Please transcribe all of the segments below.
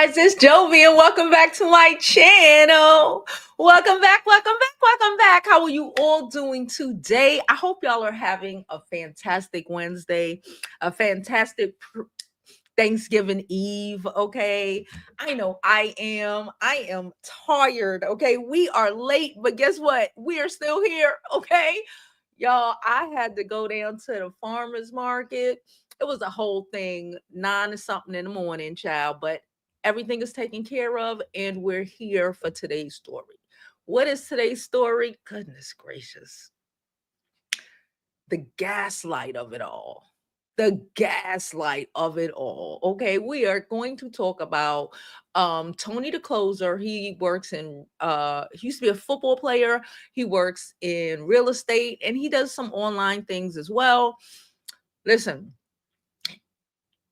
guys, it's Jovi and welcome back to my channel. Welcome back, welcome back, welcome back. How are you all doing today? I hope y'all are having a fantastic Wednesday, a fantastic Thanksgiving Eve, okay? I know I am. I am tired, okay? We are late, but guess what? We are still here, okay? Y'all, I had to go down to the farmer's market. It was a whole thing, 9 or something in the morning, child, but everything is taken care of, and we're here for today's story. What is today's story? Goodness gracious. The gaslight of it all. The gaslight of it all. Okay, we are going to talk about Tony the closer. He works in he used to be a football player. He works in real estate and he does some online things as well. Listen,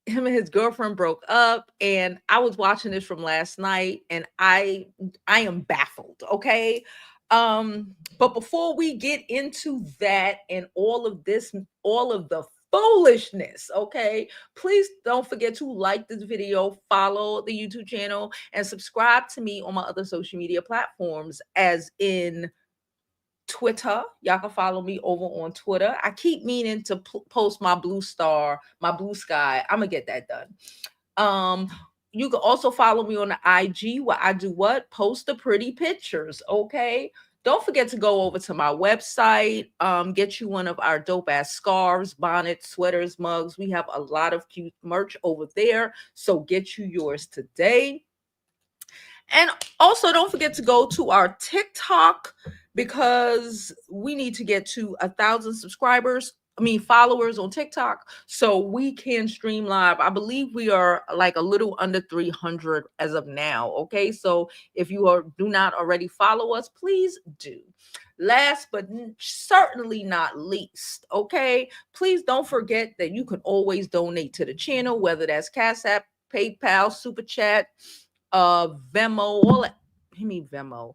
him and his girlfriend broke up, and I was watching this from last night, and I am baffled, okay? But before we get into that and all of this, all of the foolishness, okay, please don't forget to like this video, follow the YouTube channel, and subscribe to me on my other social media platforms, as in Twitter. Y'all can follow me over on Twitter. I keep meaning to post my blue star, my blue sky. I'm gonna get that done. You can also follow me on the IG where I do what? Post the pretty pictures, okay? Don't forget to go over to my website, get you one of our dope ass scarves, bonnets, sweaters, mugs. We have a lot of cute merch over there, so get you yours today. And also, don't forget to go to our TikTok because we need to get to 1,000 subscribers. I mean, followers on TikTok, so we can stream live. I believe we are like a little under 300 as of now. Okay, so if you do not already follow us, please do. Last but certainly not least, okay, please don't forget that you can always donate to the channel, whether that's Cash App, PayPal, Super Chat, Venmo, all that. Give me Venmo,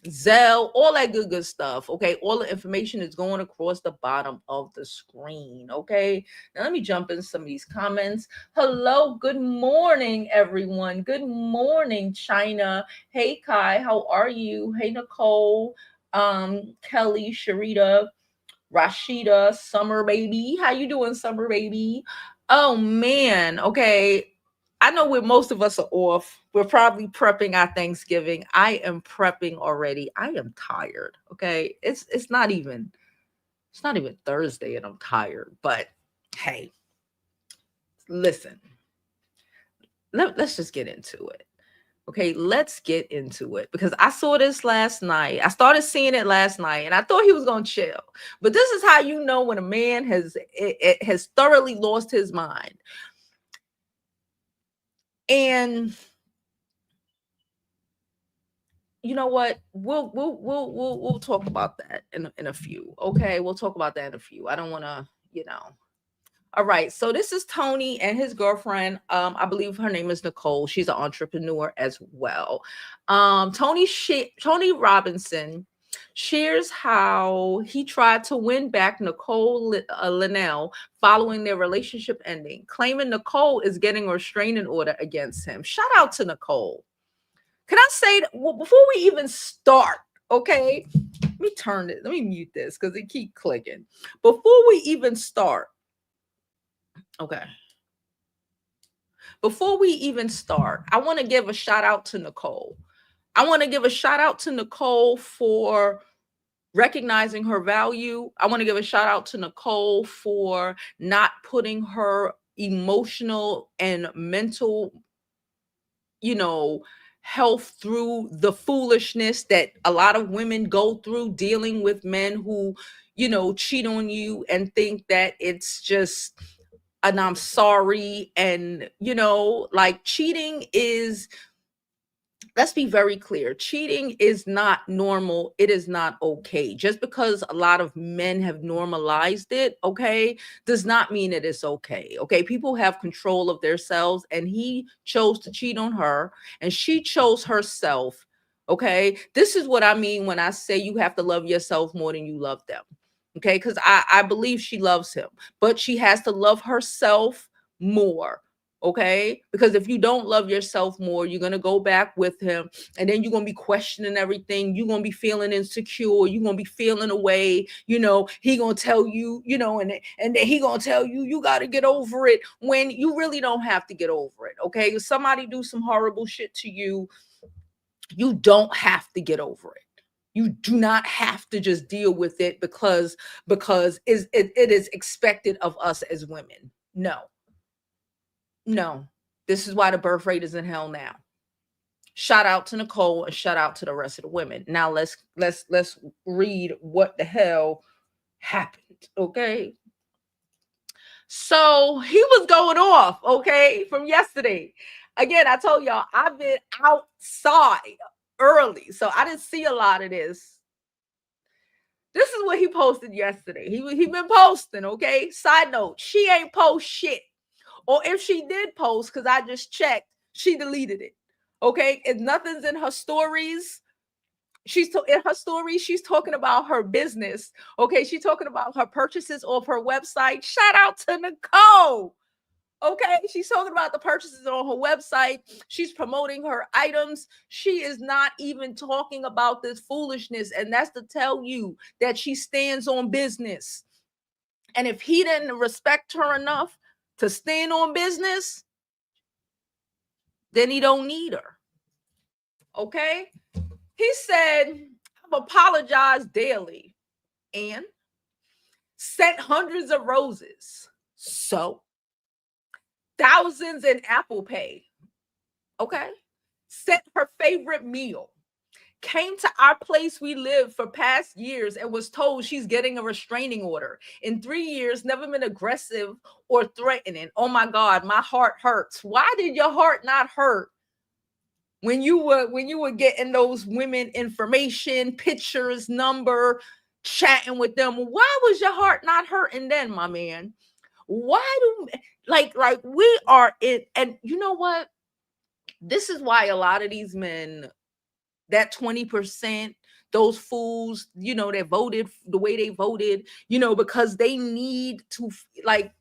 Zelle, all that good stuff. Okay, all the information is going across the bottom of the screen. Okay, now let me jump in some of these comments. Hello, good morning, everyone. Good morning, China. Hey, Kai, how are you? Hey, Nicole, Kelly, Sharita, Rashida, Summer Baby. How you doing, Summer Baby? Oh man, okay. I know where most of us are off. We're probably prepping our Thanksgiving. I am prepping already. I am tired. Okay. It's not even Thursday and I'm tired. But hey, listen. Let's just get into it. Okay, let's get into it because I saw this last night. I started seeing it last night and I thought he was going to chill. But this is how you know when a man has thoroughly lost his mind. And you know what? We'll talk about that in a few. Okay, we'll talk about that in a few. I don't want to. All right, so this is Tony and his girlfriend. I believe her name is Nicole. She's an entrepreneur as well. Tony Robinson shares how he tried to win back Nicole Linnell following their relationship ending, claiming Nicole is getting a restraining order against him. Shout out to Nicole. Can I say that, well, before we even start, okay? Let me turn it. Let me mute this because it keep clicking. Before we even start, okay. Before we even start, I want to give a shout out to Nicole. I want to give a shout out to Nicole for recognizing her value. I want to give a shout out to Nicole for not putting her emotional and mental, health through the foolishness that a lot of women go through dealing with men who, cheat on you and think that it's just and I'm sorry. And, like cheating is, let's be very clear. Cheating is not normal. It is not okay. Just because a lot of men have normalized it, okay, does not mean it is okay. Okay. People have control of themselves and he chose to cheat on her and she chose herself. Okay. This is what I mean when I say you have to love yourself more than you love them. Okay. Because I believe she loves him, but she has to love herself more. Okay, because if you don't love yourself more, you're going to go back with him, and then you're going to be questioning everything. You're going to be feeling insecure. You're going to be feeling away. He going to tell you, and then he going to tell you, you got to get over it, when you really don't have to get over it. Okay, if somebody do some horrible shit to you, you don't have to get over it. You do not have to just deal with it because it is expected of us as women. No, this is why the birth rate is in hell now. Shout out to Nicole and shout out to the rest of the women. Now let's read what the hell happened. Okay. So he was going off, okay, from yesterday. Again, I told y'all I've been outside early, so I didn't see a lot of this. This is what he posted yesterday. He been posting, okay? Side note, she ain't post shit. Or if she did post, because I just checked, she deleted it. Okay, if nothing's in her stories, in her stories, she's talking about her business. Okay, she's talking about her purchases off her website. Shout out to Nicole. Okay, she's talking about the purchases on her website. She's promoting her items. She is not even talking about this foolishness, and that's to tell you that she stands on business. And if he didn't respect her enough to stand on business, then he don't need her. Okay? He said, I've apologized daily and sent hundreds of roses. So, thousands in Apple Pay. Okay? Sent her favorite meal. Came to our place we lived for past years and was told she's getting a restraining order. In 3 years, never been aggressive or threatening. Oh my God, my heart hurts. Why did your heart not hurt when you were getting those women information, pictures, number, chatting with them? Why was your heart not hurting then, my man? Why do like we are in, and you know what? This is why a lot of these men, that 20%, those fools, that voted the way they voted, because they need to, like,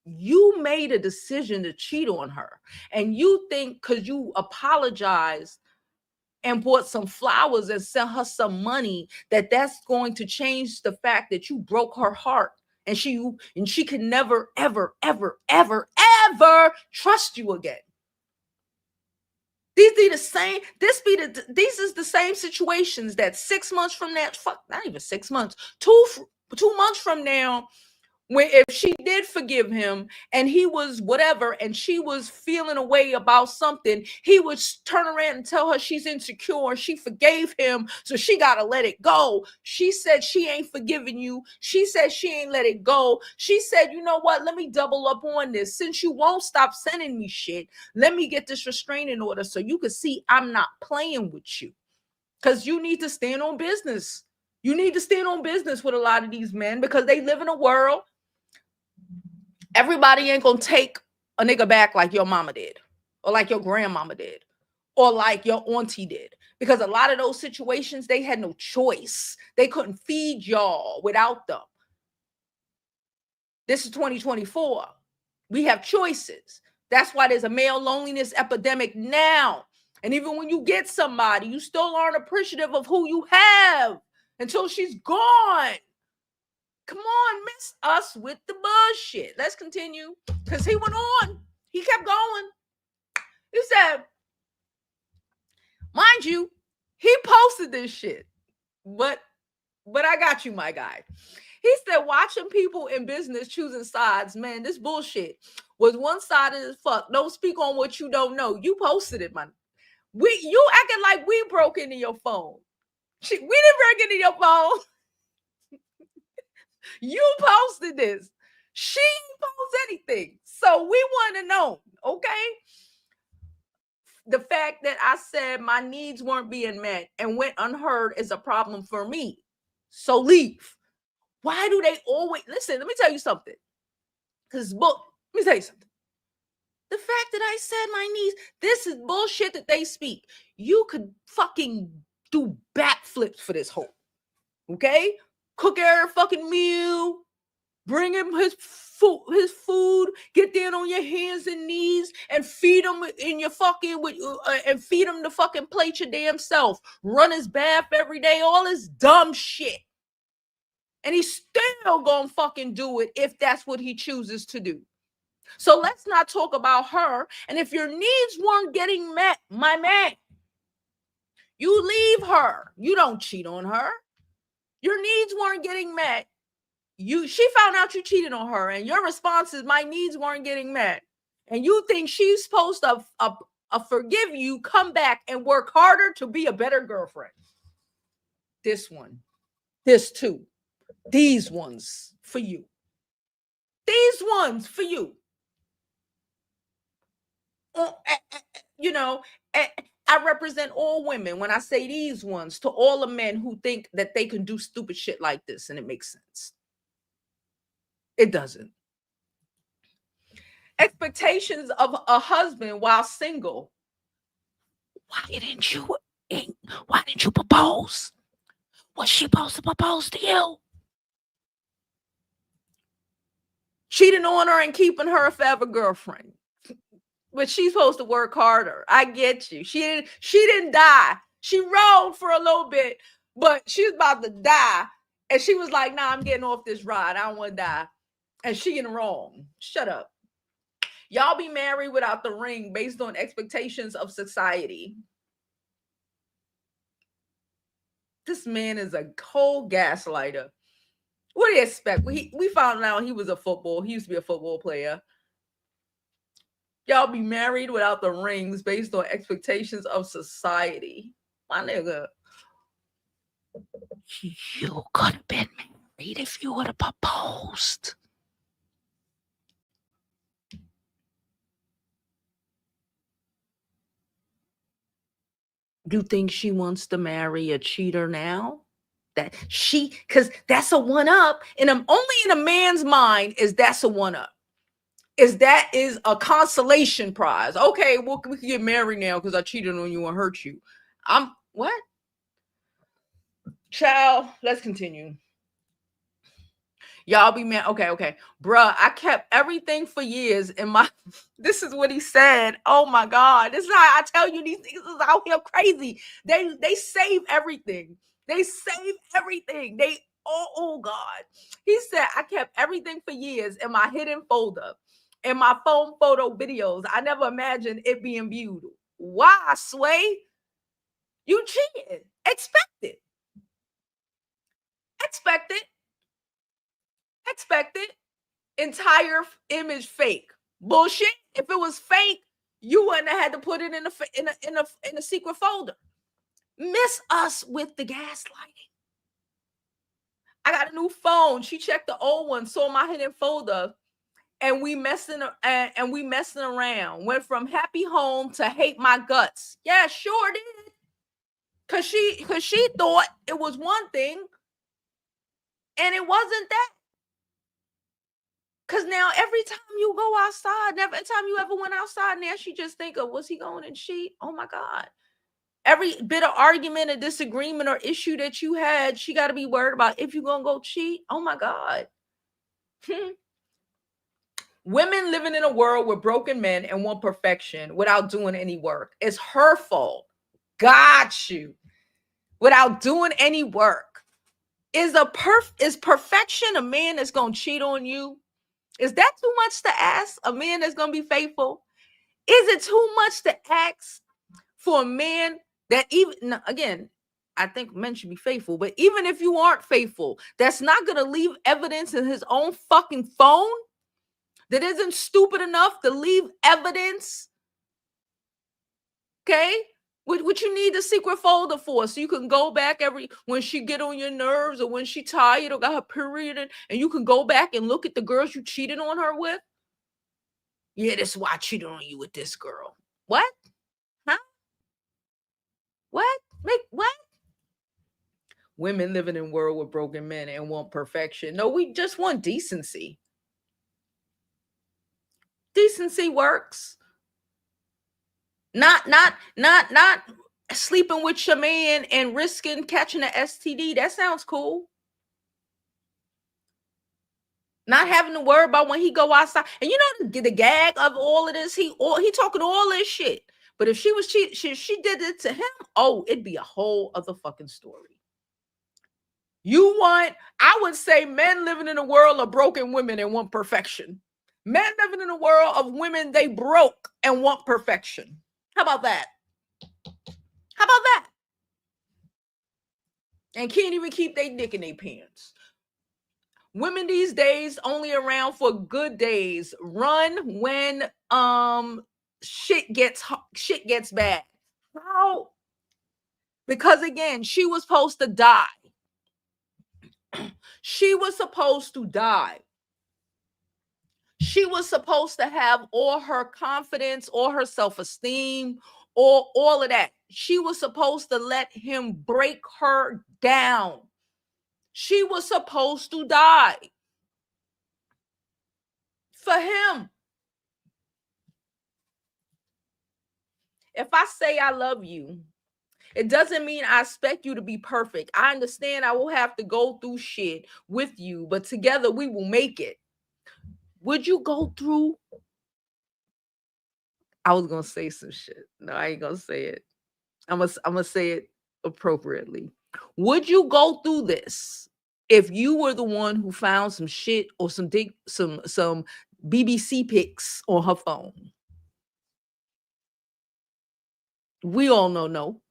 you made a decision to cheat on her, and you think because you apologized and bought some flowers and sent her some money that's going to change the fact that you broke her heart, and she can never ever ever ever ever trust you again. These be the same. These is the same situations that 6 months from now, not even 6 months, 2 months from now, when if she did forgive him and he was whatever, and she was feeling a way about something, he would turn around and tell her she's insecure and she forgave him, so she got to let it go. She said she ain't forgiving you. She said she ain't let it go. She said, you know what? Let me double up on this. Since you won't stop sending me shit, let me get this restraining order so you can see I'm not playing with you. Because you need to stand on business. You need to stand on business with a lot of these men, because they live in a world. Everybody ain't gonna take a nigga back like your mama did, or like your grandmama did, or like your auntie did. Because a lot of those situations, they had no choice. They couldn't feed y'all without them. This is 2024. We have choices. That's why there's a male loneliness epidemic now. And even when you get somebody, you still aren't appreciative of who you have until she's gone. Come on, miss us with the bullshit. Let's continue. Because he went on. He kept going. He said, mind you, he posted this shit. But I got you, my guy. He said, watching people in business choosing sides, man, this bullshit was one-sided as fuck. Don't speak on what you don't know. You posted it, man. You acting like we broke into your phone. We didn't break into your phone. You posted this. She didn't post anything. So we want to know, okay? The fact that I said my needs weren't being met and went unheard is a problem for me. So leave. Why do they always listen? Let me tell you something. Let me tell you something. The fact that I said my needs, this is bullshit that they speak. You could fucking do backflips for this hoe. Okay? Cook her fucking meal. Bring him his food. Get down on your hands and knees and feed him in your fucking and feed him the fucking plate your damn self. Run his bath every day. All this dumb shit. And he's still gonna fucking do it if that's what he chooses to do. So let's not talk about her. And if your needs weren't getting met, my man, you leave her. You don't cheat on her. Your needs weren't getting met. She found out you cheated on her, and your response is my needs weren't getting met. And you think she's supposed to forgive you, come back and work harder to be a better girlfriend. This one, this two, these ones for you. These ones for you. You know, I represent all women when I say these ones to all the men who think that they can do stupid shit like this, and it makes sense. It doesn't. Expectations of a husband while single. Why didn't you propose? Was she supposed to propose to you? Cheating on her and keeping her a forever girlfriend. But she's supposed to work harder. I get you. She didn't die. She rode for a little bit, but she was about to die. And she was like, nah, I'm getting off this ride. I don't want to die. And she in the wrong. Shut up. Y'all be married without the ring based on expectations of society. This man is a cold gaslighter. What do you expect? We found out he was he used to be a football player. Y'all be married without the rings based on expectations of society. My nigga. You could have been married if you would have proposed. You think she wants to marry a cheater now? Because that's a one-up. And only in a man's mind is that's a one-up. That is a consolation prize. Okay, well, we can get married now because I cheated on you and hurt you. What? Child, let's continue. Y'all be mad. Okay. Bruh, I kept everything for years in my, this is what he said. Oh my God. This is how I tell you these things is out here crazy. They save everything. They save everything. Oh God. He said, I kept everything for years in my hidden folder, in my phone photo videos. I never imagined it being viewed. Why, Sway? You cheated. Expect it. Entire image fake. Bullshit. If it was fake, you wouldn't have had to put it in a secret folder. Miss us with the gaslighting. I got a new phone. She checked the old one, saw my hidden folder, and we messing around. Went from happy home to hate my guts. Yeah, sure did. Cause she thought it was one thing, and it wasn't that. Because now every time you go outside, every time you ever went outside, now she just think of, was he going and cheat? Oh my God. Every bit of argument or disagreement or issue that you had, she got to be worried about if you're going to go cheat. Oh my God. Women living in a world with broken men and want perfection without doing any work. It's her fault. Got you. Without doing any work. Is perfection a man that's going to cheat on you? Is that too much to ask? A man that's going to be faithful? Is it too much to ask for a man that even, again, I think men should be faithful, but even if you aren't faithful, that's not going to leave evidence in his own fucking phone? That isn't stupid enough to leave evidence? Okay? What you need a secret folder for, so you can go back when she get on your nerves or when she tired or got her period and you can go back and look at the girls you cheated on her with. Yeah, that's why I cheated on you with this girl. What? Huh? What? What? Women living in a world with broken men and want perfection. No, we just want decency. Decency works. Not sleeping with your man and risking catching an STD. That sounds cool. Not having to worry about when he go outside. And you know the gag of all of this, he talking all this shit. But if she did it to him, oh, it'd be a whole other fucking story. I would say men living in a world of broken women and want perfection. Men living in a world of women they broke and want perfection. How about that? How about that? And can't even keep their dick in their pants. Women these days only around for good days. Run when shit gets bad. How? Because again, she was supposed to die. She was supposed to die. She was supposed to have all her confidence, all her self-esteem, all of that. She was supposed to let him break her down. She was supposed to die for him. If I say I love you, it doesn't mean I expect you to be perfect. I understand I will have to go through shit with you, but together we will make it. Would you go through? I was gonna say some shit. No, I ain't gonna say it. I'm gonna say it appropriately. Would you go through this if you were the one who found some shit or some BBC pics on her phone? We all know no.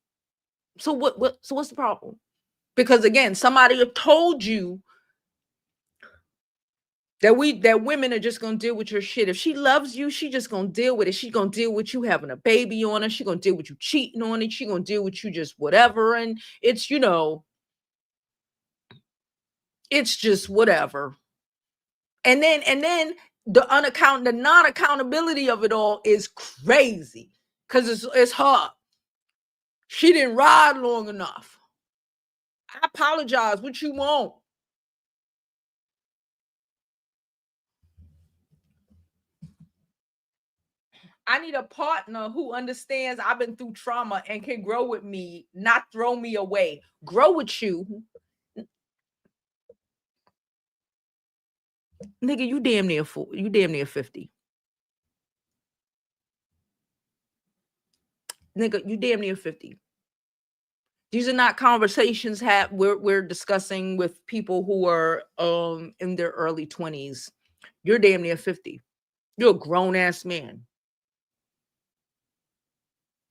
So what's the problem? Because again, somebody have told you that women are just gonna deal with your shit. If she loves you, she just gonna deal with it. She gonna deal with you having a baby on her. She gonna deal with you cheating on it. She gonna deal with you just whatever. And it's it's just whatever. And then the non-accountability of it all is crazy. Cause it's her. She didn't ride long enough. I apologize. What you want? I need a partner who understands I've been through trauma and can grow with me, not throw me away. Grow with you. Nigga, you damn near full. You damn near 50. Nigga, you damn near 50. These are not conversations we're discussing with people who are in their early 20s. You're damn near 50. You're a grown ass man.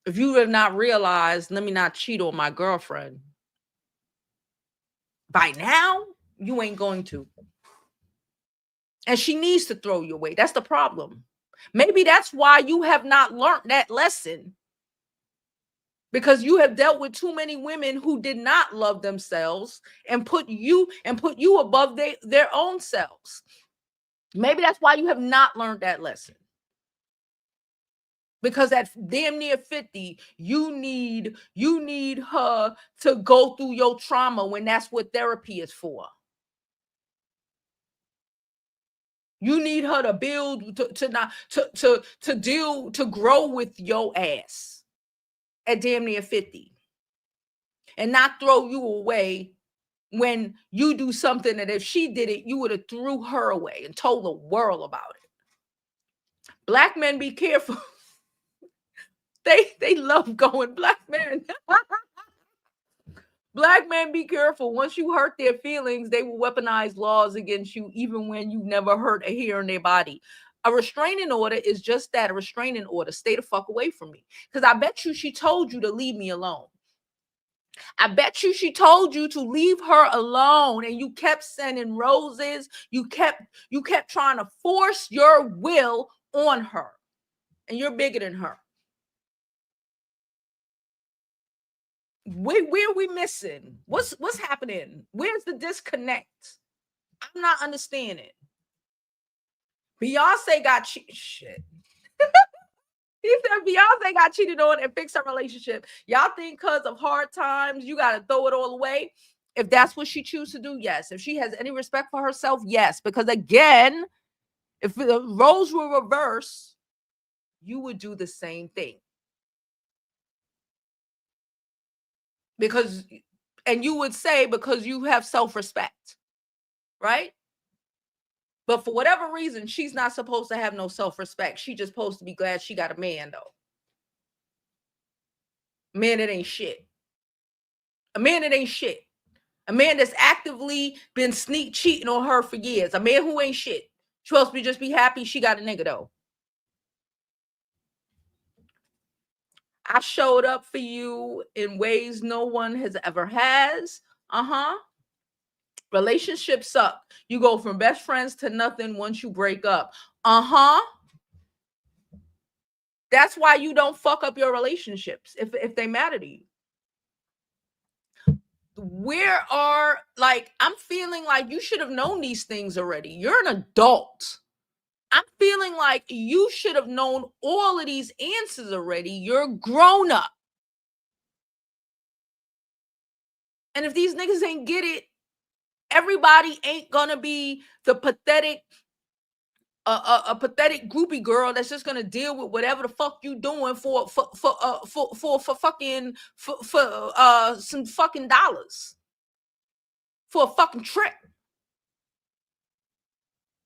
If you have not realized, let me not cheat on my girlfriend, by now, you ain't going to. And she needs to throw you away. That's the problem. Maybe that's why you have not learned that lesson. Because you have dealt with too many women who did not love themselves and put you above their own selves. Maybe that's why you have not learned that lesson. Because at damn near 50, you need her to go through your trauma when that's what therapy is for. You need her to build to grow with your ass at damn near 50 and not throw you away when you do something that if she did it, you would have threw her away and told the world about it. Black men, be careful. They love going black men. Black men, be careful. Once you hurt their feelings, they will weaponize laws against you, even when you never hurt a hair in their body. A restraining order is just that, a restraining order. Stay the fuck away from me. Because I bet you she told you to leave me alone. I bet you she told you to leave her alone and you kept sending roses. You kept trying to force your will on her. And you're bigger than her. Where are we missing? What's happening? Where's the disconnect? I'm not understanding. Beyonce got shit. He said Beyonce got cheated on and fixed her relationship. Y'all think because of hard times, you got to throw it all away? If that's what she chooses to do, yes. If she has any respect for herself, yes. Because again, if the roles were reversed, you would do the same thing. And you would say, because you have self-respect, right? But for whatever reason, she's not supposed to have no self-respect. She just supposed to be glad she got a man, though. Man, it ain't shit. A man, it ain't shit. A man that's actively been sneak cheating on her for years. A man who ain't shit. She supposed to be just be happy she got a nigga, though. I showed up for you in ways no one has ever has. Relationships suck. You go from best friends to nothing once you break up. That's why you don't fuck up your relationships if they matter to you. I'm feeling like you should have known these things already. You're an adult. I'm feeling like you should have known all of these answers already. You're grown up. And if these niggas ain't get it, everybody ain't gonna be the pathetic a pathetic groupie girl that's just gonna deal with whatever the fuck you doing for fucking some fucking dollars for a fucking trip.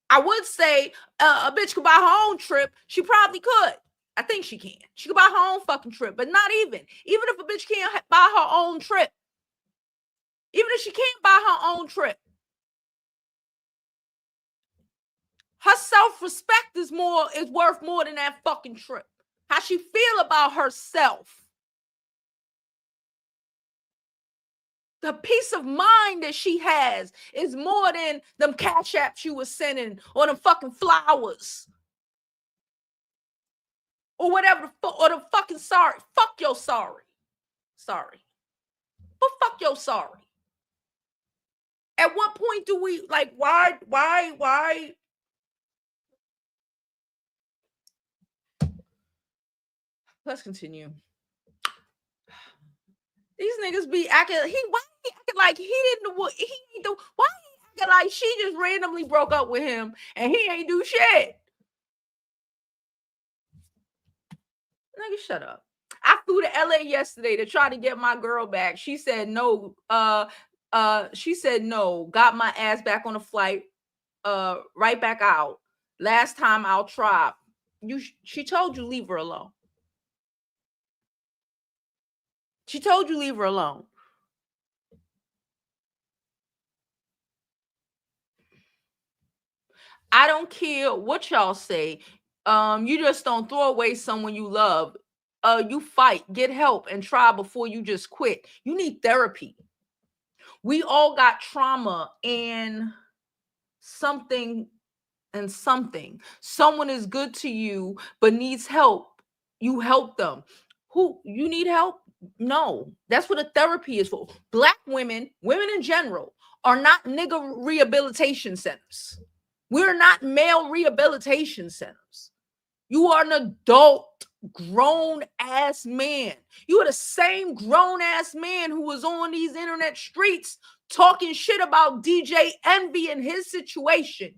I would say a bitch could buy her own trip. She probably could. I think she can. She could buy her own fucking trip, but not even. Even if a bitch can't buy her own trip, even if she can't buy her own trip, her self-respect is worth more than that fucking trip. How she feel about herself. The peace of mind that she has is more than them cash apps you was sending or them fucking flowers. Or whatever, or the fucking sorry. Fuck your sorry. Sorry. But fuck your sorry. At what point do we, like, why? Let's continue. These niggas be acting, why he acting like he didn't do, why he acting like she just randomly broke up with him and he ain't do shit? Nigga, shut up. I flew to LA yesterday to try to get my girl back. She said no. She said no. Got my ass back on the flight. Right back out. Last time I'll try. She told you leave her alone. She told you leave her alone. I don't care what y'all say. You just don't throw away someone you love. You fight, get help, and try before you just quit. You need therapy. We all got trauma and something. Someone is good to you but needs help. You help them. Who you need help? No, that's what a therapy is for. Black women in general, are not nigga rehabilitation centers. We're not male rehabilitation centers. You are an adult, grown ass man. You are the same grown ass man who was on these internet streets talking shit about DJ Envy and his situation.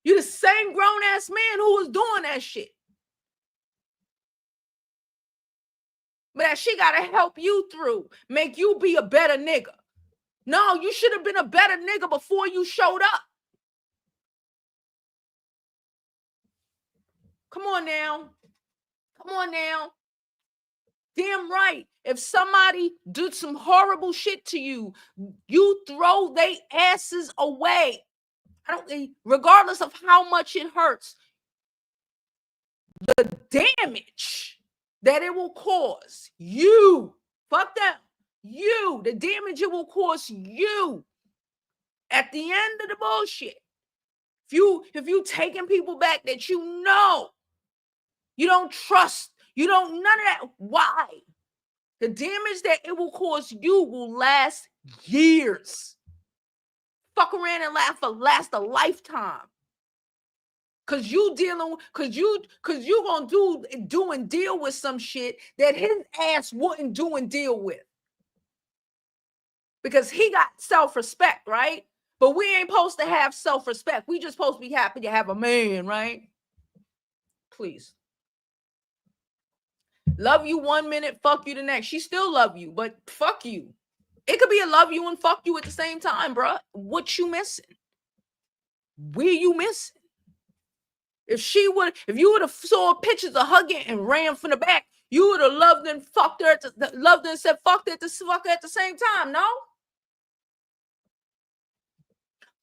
You're the same grown ass man who was doing that shit. But that she gotta help you through, make you be a better nigga. No, you should have been a better nigga before you showed up. Come on now. Damn right. If somebody did some horrible shit to you, you throw they asses away. Regardless of how much it hurts, the damage that it will cause you, fuck them, you, the damage it will cause you at the end of the bullshit. If you taking people back that you know, you don't trust, you don't, none of that. Why? The damage that it will cause you will last years. Fuck around and last a lifetime. Cause you gonna do and deal with some shit that his ass wouldn't do and deal with. Because he got self-respect, right? But we ain't supposed to have self-respect. We just supposed to be happy to have a man, right? Please. Love you 1 minute, fuck you the next. She still love you, but fuck you. It could be a love you and fuck you at the same time, bro. What you missing? Where you missing? If you would have saw pictures of hugging and ran from the back, you would have loved and fucked her loved her and said fuck her at the same time. No,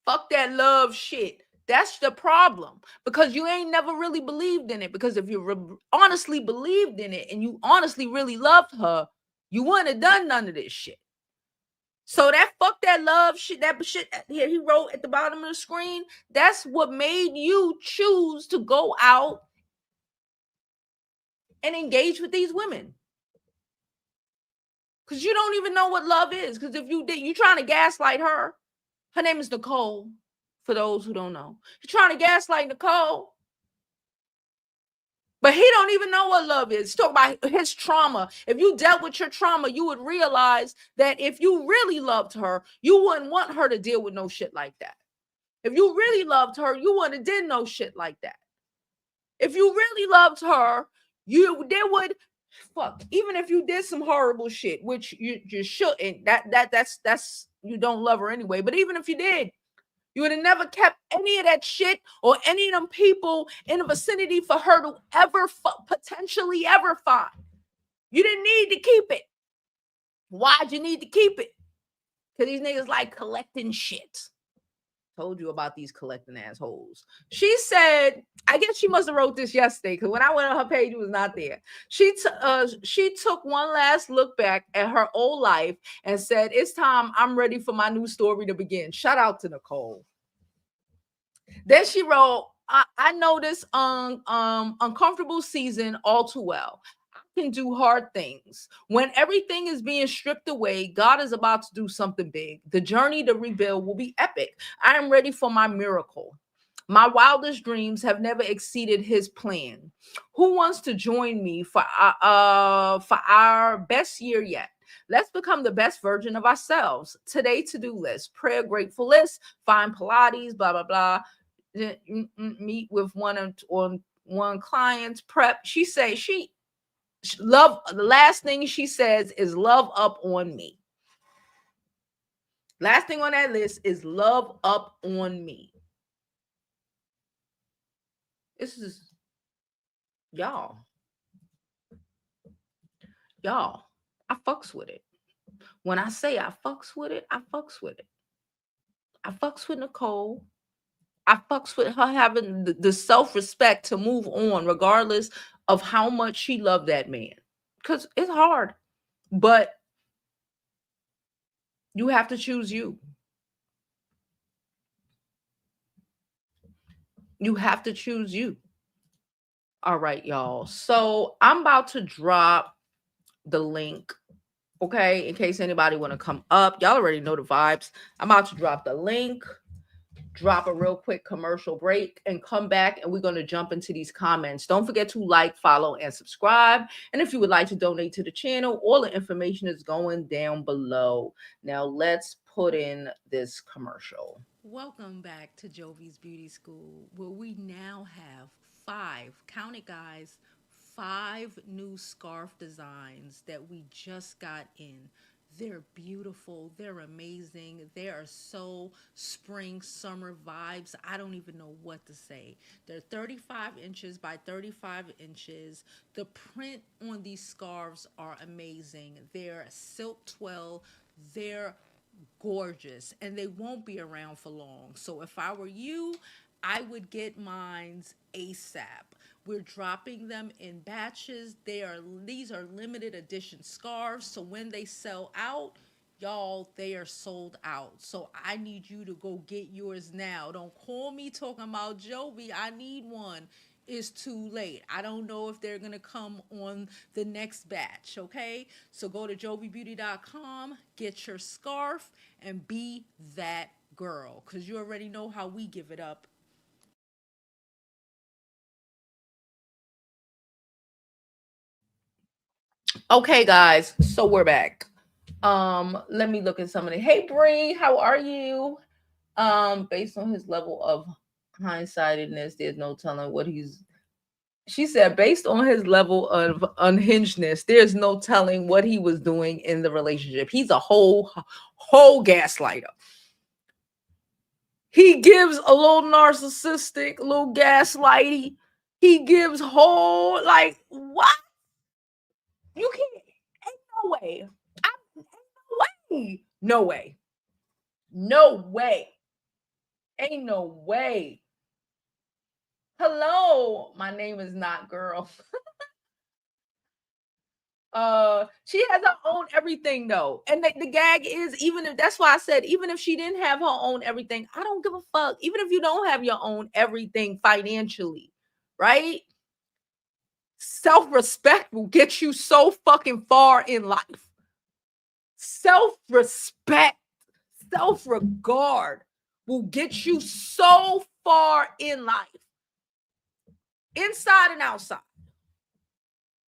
fuck that love shit. That's the problem, because you ain't never really believed in it. Because if you honestly believed in it and you honestly really loved her, you wouldn't have done none of this shit. So that fuck that love shit, that shit here he wrote at the bottom of the screen, that's what made you choose to go out and engage with these women. Because you don't even know what love is. Because if you did, you trying to gaslight her. Her name is Nicole, for those who don't know. You're trying to gaslight Nicole. But he don't even know what love is. He's talking about his trauma. If you dealt with your trauma, you would realize that if you really loved her, you wouldn't want her to deal with no shit like that. If you really loved her, you wouldn't have did no shit like that. If you really loved her, there would fuck. Even if you did some horrible shit, which you shouldn't. That's you don't love her anyway. But even if you did, you would have never kept any of that shit or any of them people in the vicinity for her to ever potentially ever find. You didn't need to keep it. Why'd you need to keep it? Because these niggas like collecting shit. Told you about these collecting assholes. She said, I guess she must have wrote this yesterday, because when I went on her page, it was not there. She took one last look back at her old life and said, it's time, I'm ready for my new story to begin. Shout out to Nicole. Then she wrote, I know this uncomfortable season all too well. Can do hard things. When everything is being stripped away, God is about to do something big. The journey to rebuild will be epic. I am ready for my miracle. My wildest dreams have never exceeded his plan. Who wants to join me for our best year yet? Let's become the best version of ourselves. Today, to-do list, prayer, grateful list, find Pilates, blah, blah, blah. Meet with one client, prep. She say love, the last thing she says is love up on me. Last thing on that list is love up on me. This is y'all. I fucks with it. When I say I fucks with it, I fucks with it. I fucks with Nicole. I fucks with her having the self-respect to move on regardless of how much she loved that man. Because it's hard. But you have to choose you. You have to choose you. All right, y'all. So I'm about to drop the link, okay, in case anybody want to come up. Y'all already know the vibes. I'm about to drop the link, drop a real quick commercial break, and come back, and we're going to jump into these comments. Don't forget to like, follow, and subscribe. And if you would like to donate to the channel, all the information is going down below. Now let's put in this commercial. Welcome back to Jovi's Beauty School, where we now have 5, count it guys, 5 new scarf designs that we just got in. They're beautiful. They're amazing. They are so spring, summer vibes. I don't even know what to say. They're 35 inches by 35 inches. The print on these scarves are amazing. They're silk twill. They're gorgeous, and they won't be around for long. So if I were you, I would get mines ASAP. We're dropping them in batches. These are limited edition scarves, so when they sell out, y'all, they are sold out. So I need you to go get yours now. Don't call me talking about Jovi, I need one. It's too late. I don't know if they're gonna come on the next batch, okay? So go to jovibeauty.com, get your scarf, and be that girl, because you already know how we give it up. Okay, guys, so we're back. Let me look at some of the. Hey, Bree, how are you? Based on his level of hindsightedness, there's no telling what he's. She said, based on his level of unhingedness, there's no telling what he was doing in the relationship. He's a whole gaslighter. He gives a little narcissistic, a little gaslighty. He gives whole, like, what? You can't, ain't no way. Ain't no way. No way. No way. Ain't no way. Hello, my name is not girl. She has her own everything though. And the gag is, even if, that's why I said, even if she didn't have her own everything, I don't give a fuck. Even if you don't have your own everything financially, right? Self-respect will get you so fucking far in life. Self-respect, self-regard will get you so far in life, inside and outside.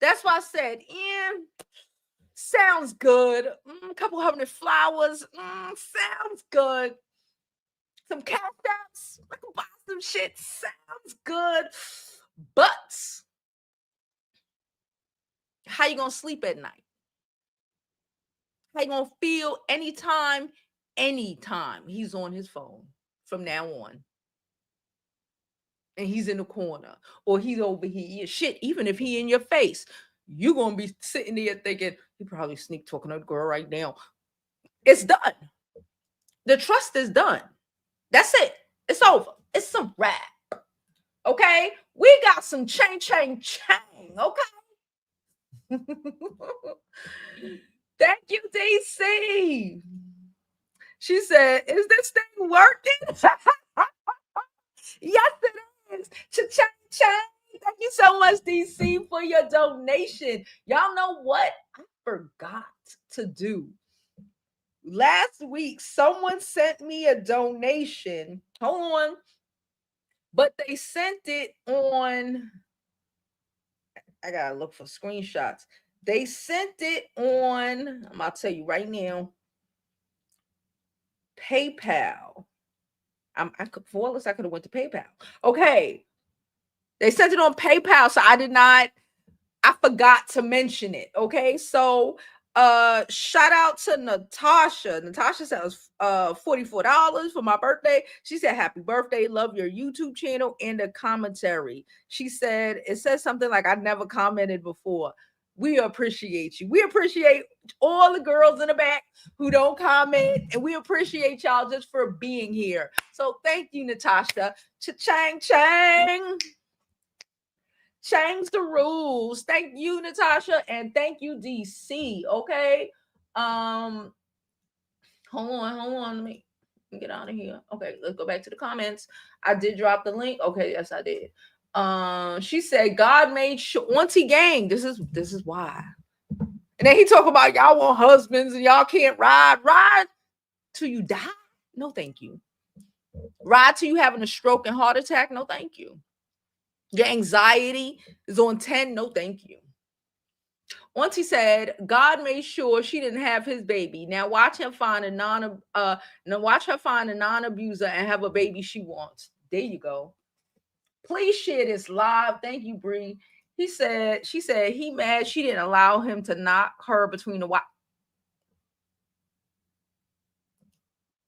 That's why I said, sounds good. A couple hundred flowers, sounds good. Some cash apps, I can buy some shit, sounds good. But how you gonna sleep at night? How you gonna feel anytime he's on his phone from now on? And he's in the corner, or he's over here. Shit, even if he in your face, you're gonna be sitting there thinking, he probably sneak talking to the girl right now. It's done. The trust is done. That's it. It's over. It's a wrap. Okay? We got some chain. Okay? Thank you, DC. She said, is this thing working? Yes, it is. Cha-chang. Thank you so much, DC, for your donation. Y'all know what? I forgot to do. Last week, someone sent me a donation. Hold on. But they sent it on, I gotta look for screenshots. They sent it on, I'm gonna tell you right now, PayPal. I could have went to PayPal. Okay. They sent it on PayPal, so I forgot to mention it. Okay. So shout out to Natasha. Natasha says $44 for my birthday. She said, happy birthday, love your YouTube channel and the commentary. She said, it says something like, I never commented before. We appreciate you. We appreciate all the girls in the back who don't comment, and we appreciate y'all just for being here. So thank you, Natasha. Cha-chang chang. Change the rules. Thank you, Natasha, and thank you, DC. Okay. Hold on. Let me get out of here. Okay, let's go back to the comments. I did drop the link. Okay, yes, I did. She said God made sure once he gang. This is why. And then he talk about y'all want husbands and y'all can't ride till you die. No, thank you. Ride till you having a stroke and heart attack. No, thank you. Your anxiety is on 10. No, thank you. Once he said, God made sure she didn't have his baby. Now watch him find a non-abuser and have a baby she wants. There you go. Please share this live. Thank you, Bree. She said he mad she didn't allow him to knock her between the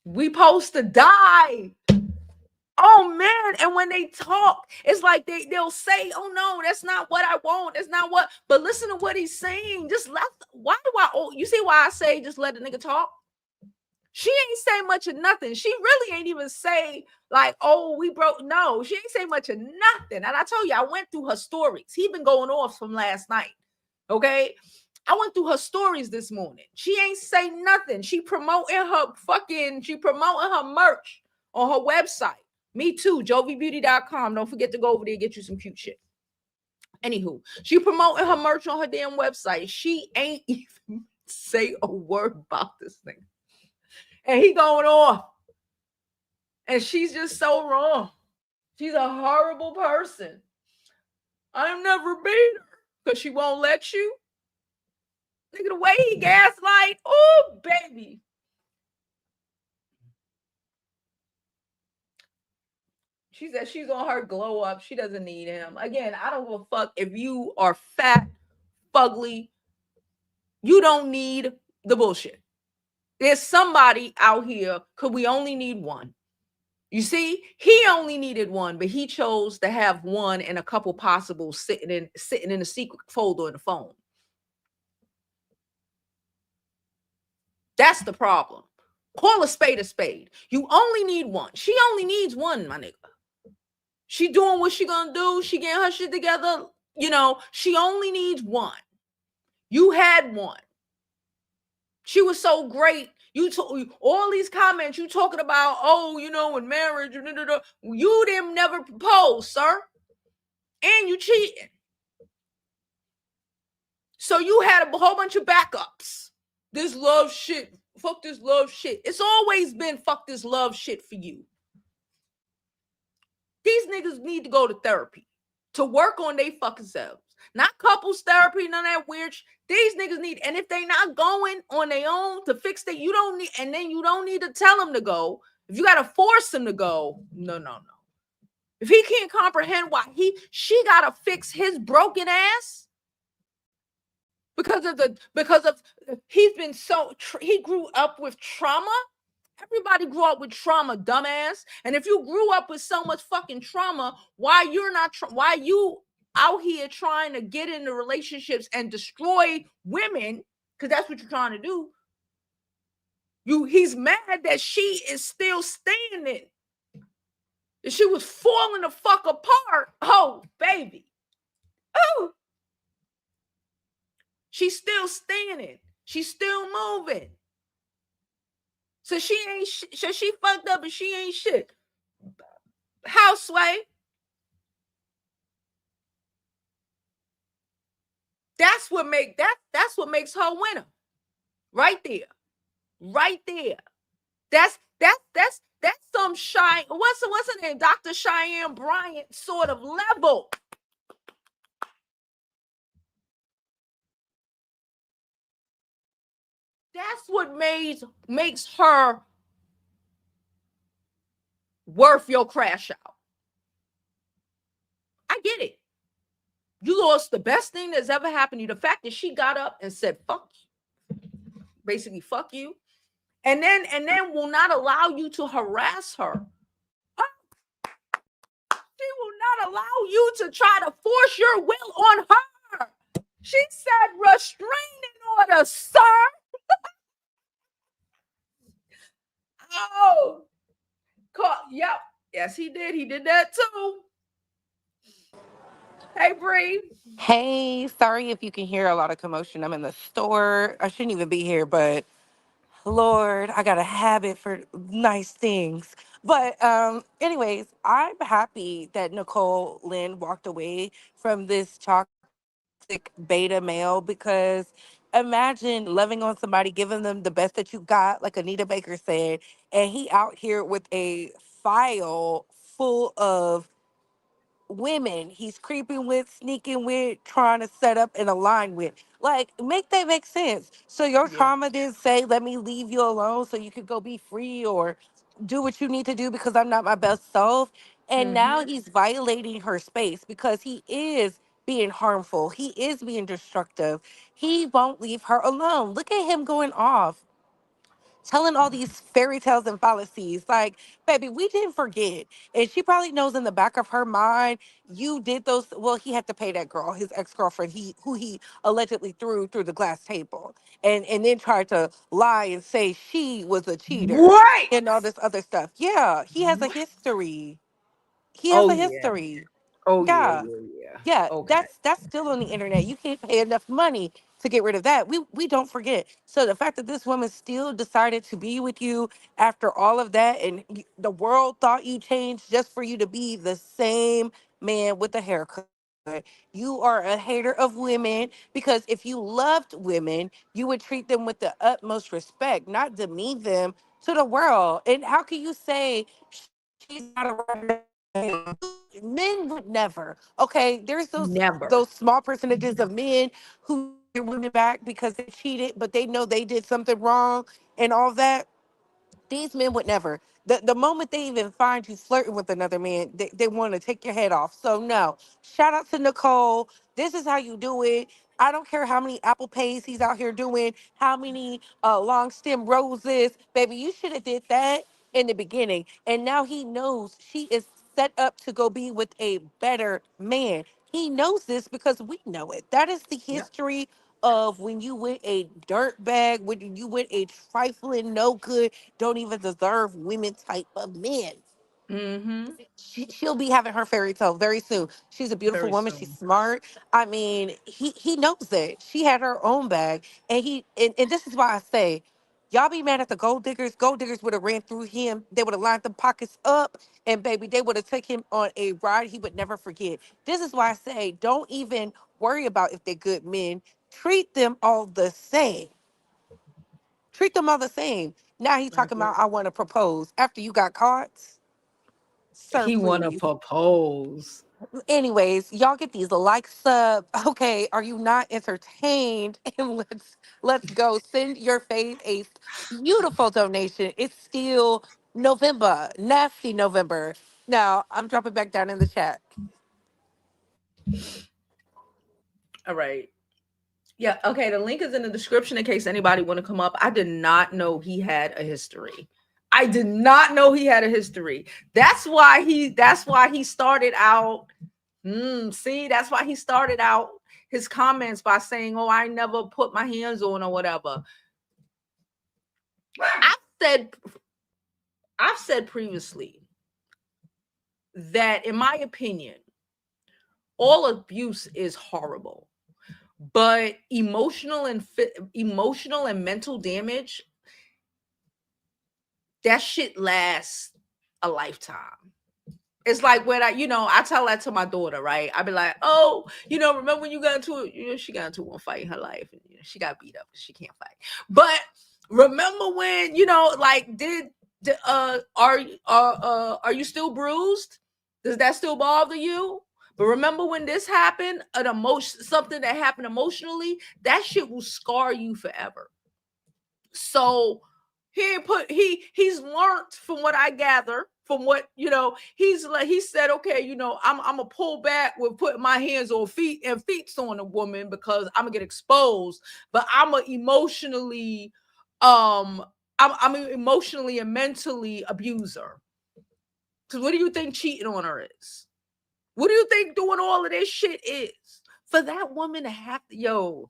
we supposed to die. Oh man, and when they talk, it's like they'll say, "Oh no, that's not what I want. That's not what." But listen to what he's saying. You see why I say just let the nigga talk? She ain't say much of nothing. She really ain't even say like, "Oh, we broke." No, she ain't say much of nothing. And I told you, I went through her stories. He been going off from last night. Okay. I went through her stories this morning. She ain't say nothing. She promoting her merch on her website. Me too, jovibeauty.com. Don't forget to go over there and get you some cute shit. Anywho, she promoting her merch on her damn website. She ain't even say a word about this thing. And he going off. And she's just so wrong. She's a horrible person. I've never beat her because she won't let you. Nigga, the way he gaslight. Oh, baby. She said she's on her glow up. She doesn't need him. Again, I don't give a fuck if you are fat, fugly. You don't need the bullshit. There's somebody out here, because we only need one. You see, he only needed one, but he chose to have one and a couple possibles sitting in a secret folder in the phone. That's the problem. Call a spade a spade. You only need one. She only needs one, my nigga. She doing what she gonna do. She getting her shit together. She only needs one. You had one. She was so great. You told all these comments you talking about, oh, in marriage, you didn't never propose, sir. And you cheating. So you had a whole bunch of backups. This love shit. Fuck this love shit. It's always been fuck this love shit for you. These niggas need to go to therapy to work on their fucking selves. Not couples therapy, none of that weird These niggas need, and if they not going on their own to fix that, you don't need, and then you don't need to tell them to go. If you got to force them to go, no. If he can't comprehend why she got to fix his broken ass because of he's been he grew up with trauma. Everybody grew up with trauma, dumbass. And if you grew up with so much fucking trauma, why you out here trying to get into relationships and destroy women? Because that's what you're trying to do. He's mad that she is still standing. If she was falling the fuck apart, oh baby, oh, she's still standing. She's still moving. So she fucked up and she ain't shit. Houseway. That's what makes her winner. Right there. Right there. That's some what's her name? Dr. Cheyenne Bryant sort of level. That's what makes her worth your crash out. I get it. You lost the best thing that's ever happened to you. The fact that she got up and said, fuck you. Basically, fuck you. And then will not allow you to harass her. She will not allow you to try to force your will on her. She said, restraining order, sir. Oh, yep. Yes, he did. He did that too. Hey, Bree. Hey, sorry if you can hear a lot of commotion. I'm in the store. I shouldn't even be here, but Lord, I got a habit for nice things. But anyways, I'm happy that Nicole Lynn walked away from this toxic beta male because imagine loving on somebody, giving them the best that you got, like Anita Baker said, and he out here with a file full of women he's creeping with, sneaking with, trying to set up and align with. Like, make that make sense. So your Yeah. trauma didn't say, let me leave you alone so you could go be free or do what you need to do because I'm not my best self. And now Mm-hmm. he's violating her space because he is being harmful. He is being destructive. He won't leave her alone. Look at him going off telling all these fairy tales and fallacies. Like, baby, we didn't forget. And she probably knows in the back of her mind, you did those. Well, he had to pay that girl, his ex-girlfriend, who he allegedly threw the glass table. And then tried to lie and say she was a cheater Right. and all this other stuff. Yeah, he has a history. He has Oh a yeah. history. Oh yeah. Yeah. Yeah. Yeah, Okay. that's still on the internet. You can't pay enough money to get rid of that. We don't forget. So the fact that this woman still decided to be with you after all of that, and the world thought you changed just for you to be the same man with a haircut. You are a hater of women because if you loved women, you would treat them with the utmost respect, not demean them to the world. And how can you say she's not a men would never. Okay, there's Never. those small percentages of men who take their women back because they cheated, but they know they did something wrong and all that. These men would never. The moment they even find you flirting with another man, they want to take your head off. So no. Shout out to Nicole. This is how you do it. I don't care how many apple pays he's out here doing, how many long stem roses. Baby, you should have did that in the beginning. And now he knows she is set up to go be with a better man. He knows this because we know it. That is the Yep. history of when you with a dirt bag, when you with a trifling, no good, don't even deserve women type of men. Mm-hmm. She'll be having her fairy tale very soon. She's a beautiful Very woman. She's soon. smart. I mean, he knows that she had her own bag, and and this is why I say, y'all be mad at the gold diggers. Gold diggers would have ran through him. They would have lined them pockets up, and baby, they would have took him on a ride he would never forget. This is why I say, don't even worry about if they're good men. Treat them all the same. Treat them all the same. Now he I talking agree. about I want to propose after you got caught. Sir, He wanna please. propose. Anyways, y'all get these likes up. Okay, are you not entertained? And let's go. Send your faith a beautiful donation. It's still November, nasty November. Now I'm dropping back down in the chat. All right. Yeah, okay. The link is in the description in case anybody want to come up. I did not know he had a history. I did not know he had a history. That's why he started out. See, that's why he started out his comments by saying, "Oh, I never put my hands on or whatever." I've said I've said previously that in my opinion, all abuse is horrible. But emotional and mental damage, that shit lasts a lifetime. It's like when I tell that to my daughter, right? I be like, oh, remember when you got into it? She got into one fight in her life, and she got beat up because she can't fight. But remember when, like, are you still bruised? Does that still bother you? But remember when this happened, something that happened emotionally, that shit will scar you forever. So he's learned, from what I gather, from what he said, okay, I'm gonna pull back with putting my hands on feet on a woman because I'm gonna get exposed, but I'm emotionally and mentally abuse her. Because what do you think cheating on her is? What do you think doing all of this shit is? For that woman to have to,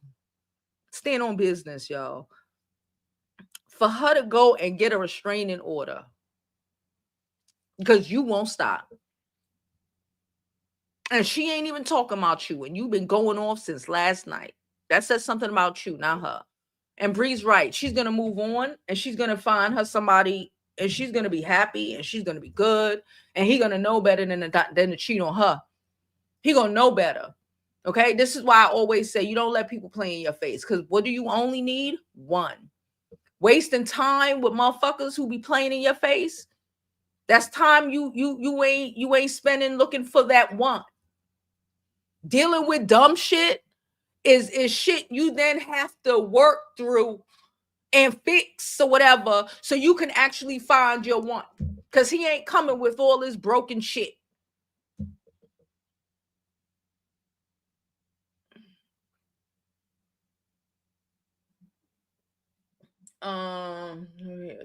stand on business, y'all. For her to go and get a restraining order because you won't stop. And she ain't even talking about you. And you've been going off since last night. That says something about you, not her. And Bree's right. She's going to move on and she's going to find her somebody and she's going to be happy and she's going to be good. And he going to know better than to cheat on her. He going to know better. Okay. This is why I always say you don't let people play in your face. Because what do you only need? One. Wasting time with motherfuckers who be playing in your face. That's time you ain't spending looking for that one. Dealing with dumb shit is shit you then have to work through and fix or whatever so you can actually find your one. Cause he ain't coming with all this broken shit.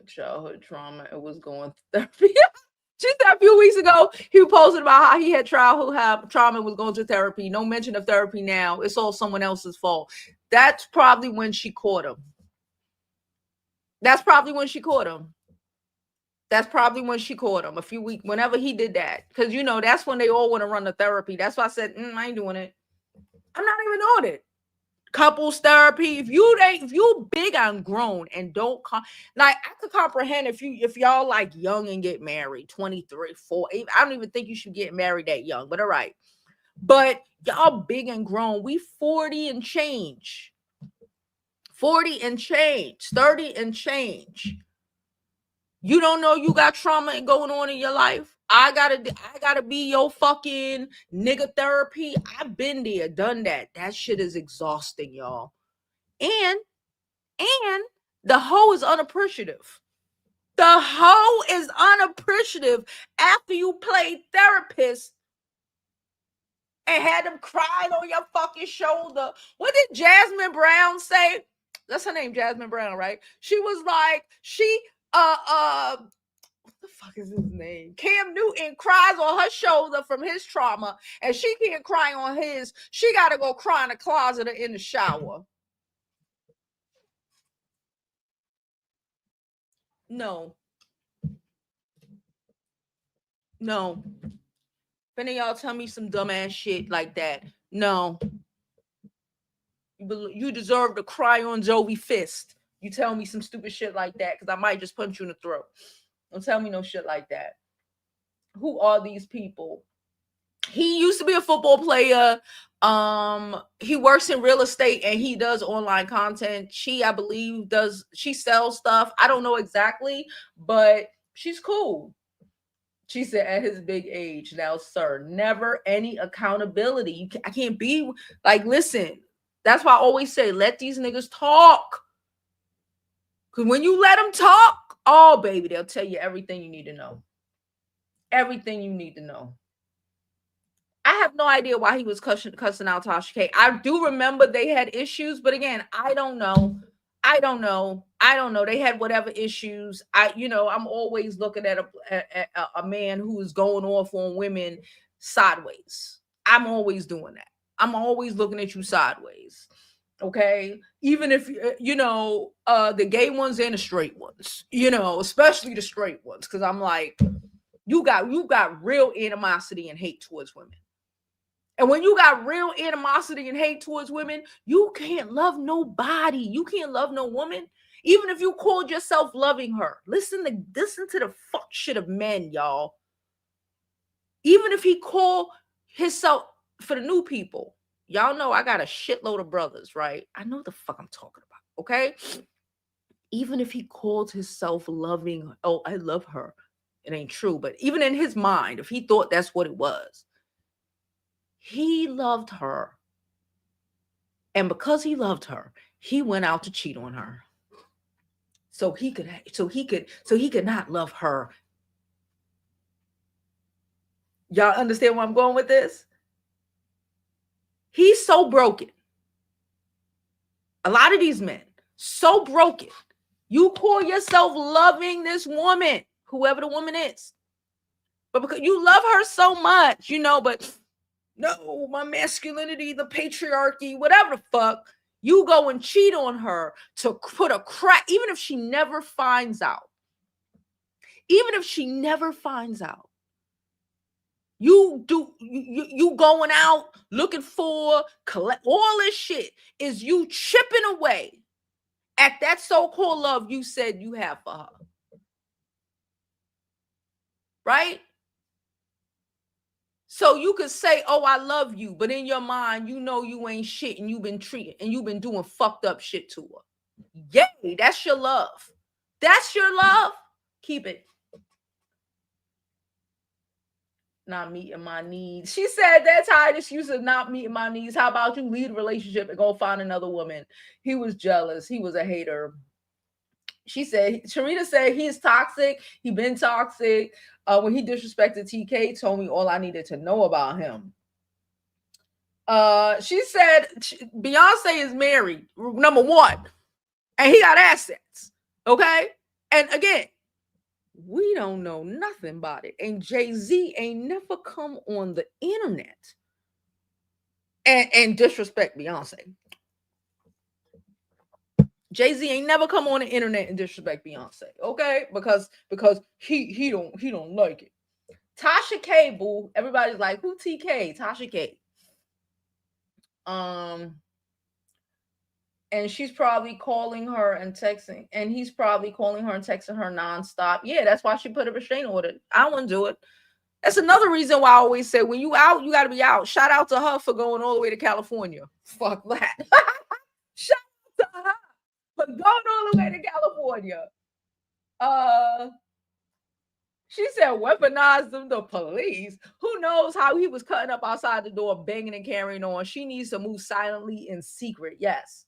Childhood trauma. It was going therapy. Just a few weeks ago, he posted about how he had childhood trauma and was going to therapy. No mention of therapy now. It's all someone else's fault. That's probably when she caught him. That's probably when she caught him. That's probably when she caught him. A few weeks, whenever he did that. Because, that's when they all want to run the therapy. That's why I said, I ain't doing it. I'm not even on it. Couples therapy. If you big and grown and don't like, I could comprehend if y'all like young and get married, 23, 4. I don't even think you should get married that young, but all right. But y'all big and grown. We 40 and change. 40 and change. 30 and change. You don't know you got trauma going on in your life. I gotta be your fucking nigga therapy. I've been there, done that. That shit is exhausting, y'all. And the hoe is unappreciative. The hoe is unappreciative after you played therapist and had them crying on your fucking shoulder. What did Jasmine Brown say? That's her name, Jasmine Brown, right? She was like, she what the fuck is his name? Cam Newton cries on her shoulder from his trauma, and she can't cry on his. She got to go cry in the closet or in the shower. No, no. If any of y'all tell me some dumbass shit like that, no. You deserve to cry on Jovi fist. You tell me some stupid shit like that, because I might just punch you in the throat. Don't tell me no shit like that. Who are these people? He used to be a football player. He works in real estate and he does online content. She, I believe, she sells stuff. I don't know exactly, but she's cool. She said, at his big age now, sir, never any accountability. I can't be like, listen, that's why I always say, let these niggas talk. Because when you let them talk, oh, baby, they'll tell you everything you need to know. Everything you need to know. I have no idea why he was cussing out Tasha K. I do remember they had issues, but again, I don't know. I don't know. They had whatever issues. I'm always looking at a man who is going off on women sideways. I'm always doing that. I'm always looking at you sideways. Okay, even if the gay ones and the straight ones, especially the straight ones, because I'm like, you got real animosity and hate towards women. And when you got real animosity and hate towards women, you can't love nobody. You can't love no woman. Even if you called yourself loving her. Listen to the fuck shit of men, y'all. Even if he called himself, for the new people, y'all know I got a shitload of brothers, right? I know the fuck I'm talking about, okay? Even if he called himself loving, oh, I love her. It ain't true, but even in his mind, if he thought that's what it was, he loved her. And because he loved her, he went out to cheat on her. So he could not love her. Y'all understand where I'm going with this? He's so broken. A lot of these men, so broken. You call yourself loving this woman, whoever the woman is. But because you love her so much, but no, my masculinity, the patriarchy, whatever the fuck, you go and cheat on her to put a crack, even if she never finds out. Even if she never finds out. You going out looking for collect all this shit is you chipping away at that so-called love you said you have for her. Right? So you could say, oh, I love you, but in your mind, you ain't shit and you've been treating and you've been doing fucked up shit to her. Yay, that's your love. That's your love. Keep it. Not meeting my needs. She said that Titus used to not meeting my needs. How about you leave the relationship and go find another woman? He was jealous. He was a hater. She said, Sharita said he's toxic. He been toxic. When he disrespected TK, told me all I needed to know about him. She said Beyonce is married, number one, and he got assets. Okay. And again, we don't know nothing about it. And Jay-Z ain't never come on the internet and disrespect Beyonce. Jay-Z ain't never come on the internet and disrespect Beyonce, okay? Because he don't like it. Tasha K, boo. Everybody's like, who TK? Tasha K. And she's probably calling her and texting, and he's probably calling her and texting her nonstop. Yeah, that's why she put a restraining order. I wouldn't do it. That's another reason why I always say, when you out, you got to be out. Shout out to her for going all the way to California. Fuck that. Shout out to her for going all the way to California. She said, weaponize them, the police. Who knows how he was cutting up outside the door, banging and carrying on. She needs to move silently in secret. Yes.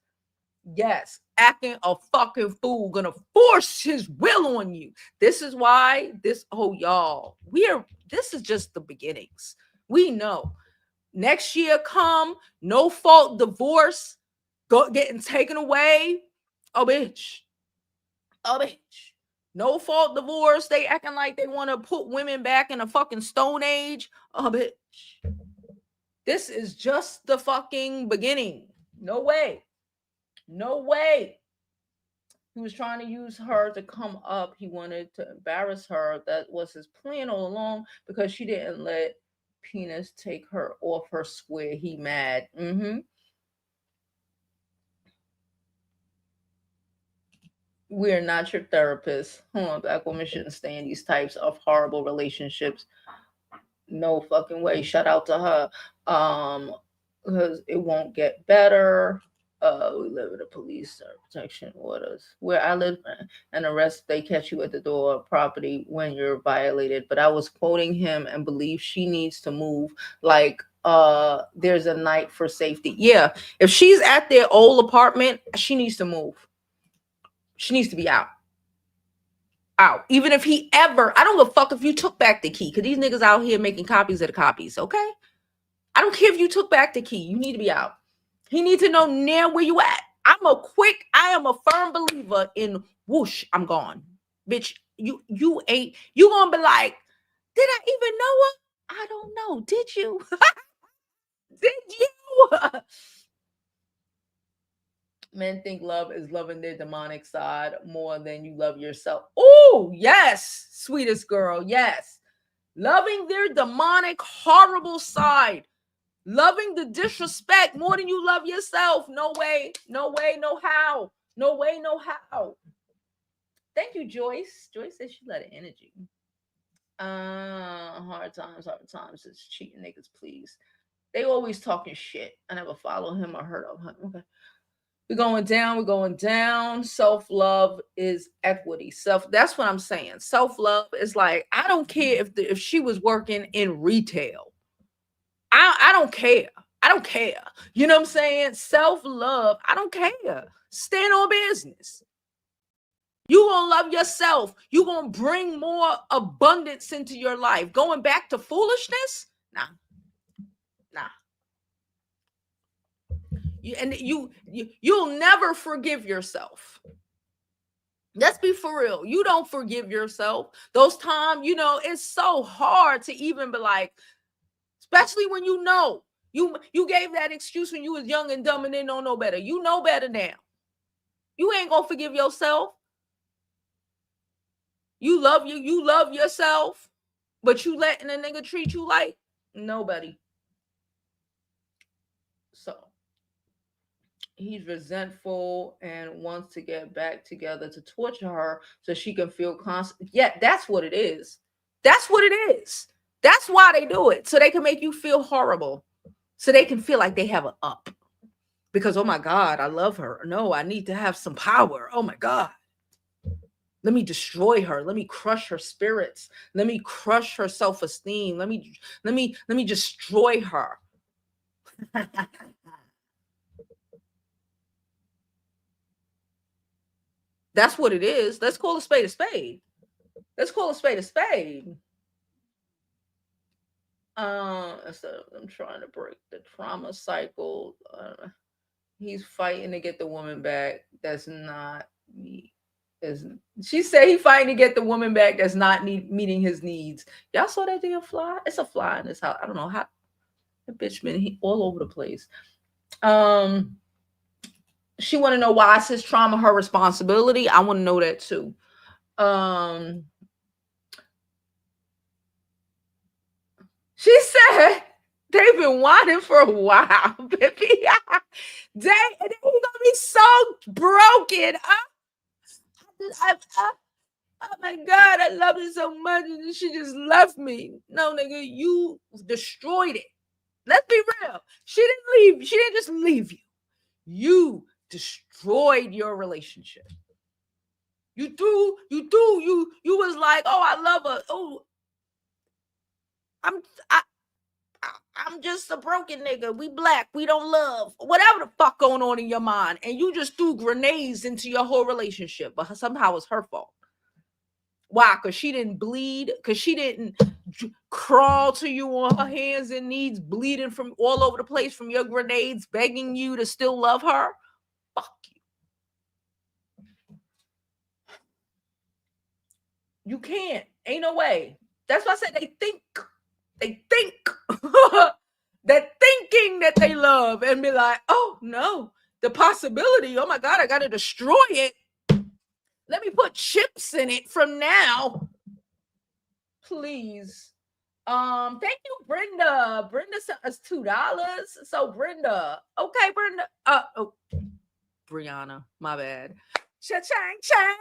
Yes, acting a fucking fool, gonna force his will on you. This is why y'all, this is just the beginnings. We know next year come, no fault divorce, getting taken away. Oh bitch. No fault divorce. They acting like they want to put women back in a fucking stone age. Oh, bitch. This is just the fucking beginning. No way. No way. He was trying to use her to come up. He wanted to embarrass her. That was his plan all along because she didn't let Penis take her off her square. He mad. We're not your therapist. Black women shouldn't stay in these types of horrible relationships. No fucking way. Shout out to her. Because it won't get better. We live in a police protection orders. Where I live, and arrest, they catch you at the door of property when you're violated. But I was quoting him and believe she needs to move. Like, there's a night for safety. Yeah, if she's at their old apartment, she needs to move. She needs to be out. Out. Even if he ever, I don't give a fuck if you took back the key, because these niggas out here making copies of the copies, okay? I don't care if you took back the key. You need to be out. He needs to know near where you at. I am a firm believer in whoosh, I'm gone. Bitch, you ain't, you gonna be like, did I even know her? I don't know. Did you? Did you? Men think love is loving their demonic side more than you love yourself. Oh, yes, sweetest girl. Yes. Loving their demonic, horrible side. Loving the disrespect more than you love yourself. No way. No way. No how. No way. No how. Thank you, Joyce. Joyce says she let it energy. Hard times, hard times. It's cheating niggas, please. They always talking shit. I never follow him or heard of him. Okay. We're going down. We're going down. Self-love is equity. That's what I'm saying. Self-love is like, I don't care if she was working in retail. I don't care. I don't care. You know what I'm saying? Self-love. I don't care. Stand on business. You gonna love yourself. You gonna bring more abundance into your life. Going back to foolishness? Nah. Nah. You'll never forgive yourself. Let's be for real. You don't forgive yourself. Those times, it's so hard to even be like, especially when you gave that excuse when you was young and dumb and didn't know no better. You know better now. You ain't gonna forgive yourself. You love yourself, but you letting a nigga treat you like nobody. So he's resentful and wants to get back together to torture her so she can feel constant. Yeah, that's what it is. That's what it is. That's why they do it. So they can make you feel horrible. So they can feel like they have an up. Because, oh my God, I love her. No, I need to have some power. Oh my God. Let me destroy her. Let me crush her spirits. Let me crush her self-esteem. Let me destroy her. That's what it is. Let's call a spade a spade. Let's call a spade a spade. Instead of them trying to break the trauma cycle, he's fighting to get the woman back. That's not me. She said he fighting to get the woman back that's not meeting his needs. Y'all saw that damn fly? It's a fly in this house. I don't know how. The bitch been all over the place. She want to know why is his trauma her responsibility. I want to know that too. She said they've been whining for a while, baby. And then he gonna be so broken. Oh my God, I love it so much, and she just left me. No, nigga, you destroyed it. Let's be real. She didn't leave. She didn't just leave you. You destroyed your relationship. You was like, oh, I love her. Oh, I'm just a broken nigga. We black. We don't love. Whatever the fuck going on in your mind. And you just threw grenades into your whole relationship. But somehow it's her fault. Why? Because she didn't bleed. Because she didn't crawl to you on her hands and knees, bleeding from all over the place from your grenades, begging you to still love her. Fuck you. You can't. Ain't no way. That's why I said they think. They think. They're thinking that they love and be like, oh no, the possibility. Oh my God, I gotta destroy it. Let me put chips in it from now. Please. Thank you, Brenda. Brenda sent us $2. So Brenda. Okay, Brenda. Oh, Brianna, my bad. Cha-chang, chang.